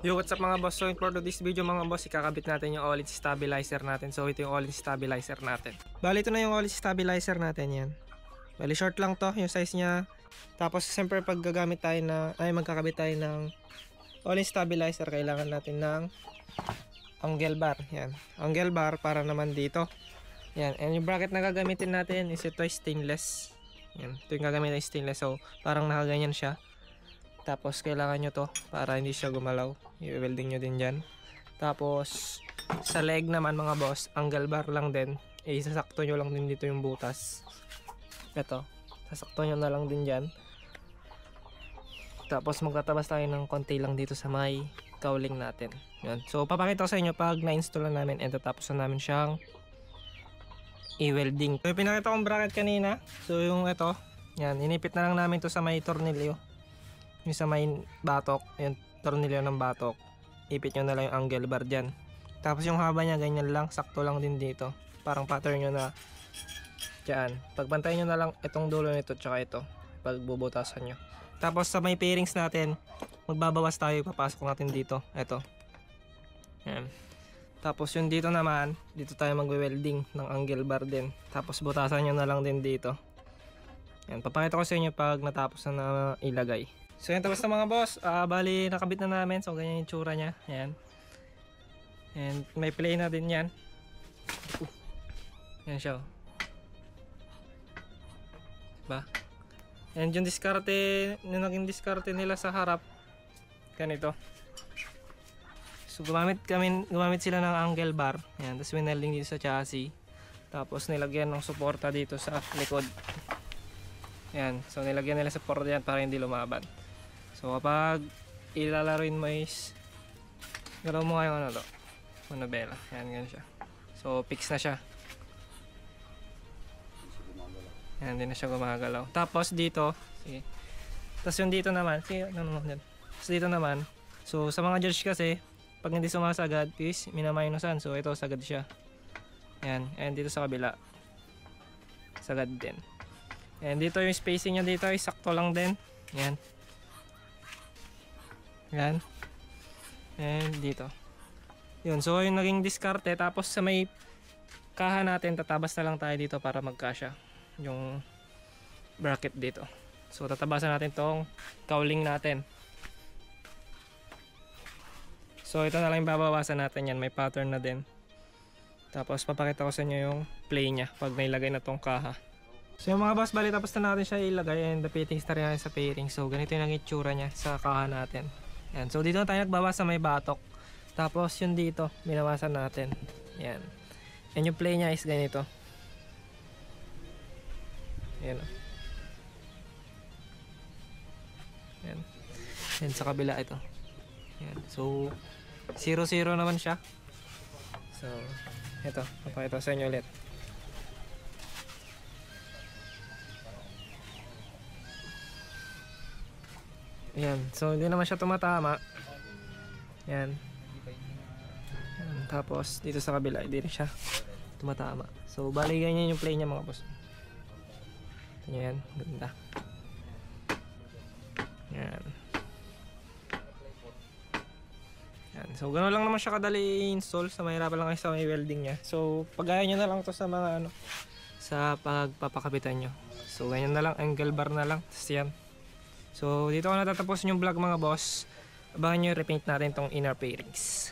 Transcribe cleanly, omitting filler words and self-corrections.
Yo, what's up mga boss? So for this video mga boss, ikakabit natin yung all-in stabilizer natin. So ito yung all-in stabilizer natin. Bali ito na yung all-in stabilizer natin yan. Bali short lang to yung size niya. Tapos siyempre pag gagamit tayo magkakabit tayo ng all-in stabilizer, kailangan natin ng angle bar. Yan, angle bar para naman dito. Yan, and yung bracket na gagamitin natin is ito stainless. Yan, ito yung gagamitin stainless. So parang nakaganyan siya. Tapos kailangan nyo to para hindi siya gumalaw. I-welding nyo din dyan. Tapos sa leg naman mga boss, angle bar lang din. Isasakto nyo lang din dito yung butas. Ito, sasakto nyo na lang din dyan. Tapos magtatabas tayo ng konti lang dito sa may cowling natin. Yan. So papakita ko sa inyo pag na-install na namin and tapos na namin siyang i-welding. So yung pinakita kong bracket kanina, so yung ito, yan, inipit na lang namin to sa may tornilyo. Yung sa may batok, yung tornilyo ng batok, ipit nyo na lang yung angle bar dyan. Tapos yung haba nya ganyan lang, sakto lang din dito. Parang pattern nyo na dyan. Pagbantayan nyo na lang itong dulo nito tsaka ito pagbubutasan nyo. Tapos sa may pairings natin, magbabawas tayo, papasok natin dito. Ito. Yan. Tapos yung dito naman, dito tayo magwe-welding ng angle bar din. Tapos butasan nyo na lang din dito. Yan, papakita ko sa inyo pag natapos na ilagay. So yan, tapos na mga boss. Bali nakabit na namin. So ganyan yung tsura nya. Yan. And may play na din yan. Yan siya. Diba? And yung diskarte, yung naging diskarte nila sa harap, ganito. So gumamit sila ng angle bar. Yan. Tapos winelding dito sa chassis. Tapos nilagyan ng suporta dito sa likod. Yan. So nilagyan nila sa suporta yan para hindi lumaban. So kapag ilalaruin mo is galaw mo nga yung ano to, manobela. Yan, ganyan siya. So fix na siya. Yan, hindi na siya gumagalaw. Tapos dito, sige. Tapos yung dito naman, sige, ano naman. Tapos dito naman, so sa mga judge kasi, pag hindi sumasagad is minaminusan. So ito sagad siya. Yan, and dito sa kabila, sagad din. And dito yung spacing niya dito ay sakto lang din. Yan. Yan. And dito. Yun. So yung naging diskarte. Tapos sa may kaha natin, tatabas na lang tayo dito para magkasya yung bracket dito. So tatabasan natin tong cowling natin. So ito na lang yung babawasan natin yan. May pattern na din. Tapos papakita ko sa inyo yung play nya pag nailagay na tong kaha. So yung mga boss, bali tapos na natin siya ilagay and the fittings na rin natin sa pairing. So ganito yung itsura nya sa kaha natin. Yan. So dito na tayo nagbawas sa may batok. Tapos yung dito, binawasan natin. Yan. And yung play nya is ganito. Yan. Yan. Yan sa kabila ito. Yan. So 0-0 naman siya. So ito, papakita sa inyo ulit. Yan. So hindi naman siya tumatama. Yan. Yan. Tapos dito sa kabila hindi rin siya tumatama. So bali ganyan yung play niya mga boss. Ito nyo yan. Ganda. Yan. Yan. So gano'n lang naman siya kadali i-install. So mahirapan lang kayo sa may welding niya. So pagaya nyo na lang to sa mga ano, sa pagpapakabitan nyo. So ganyan na lang, angle bar na lang. Tapos yan. So dito ko natatapos yung vlog mga boss. Abangan nyo, repaint natin tong inner pairings.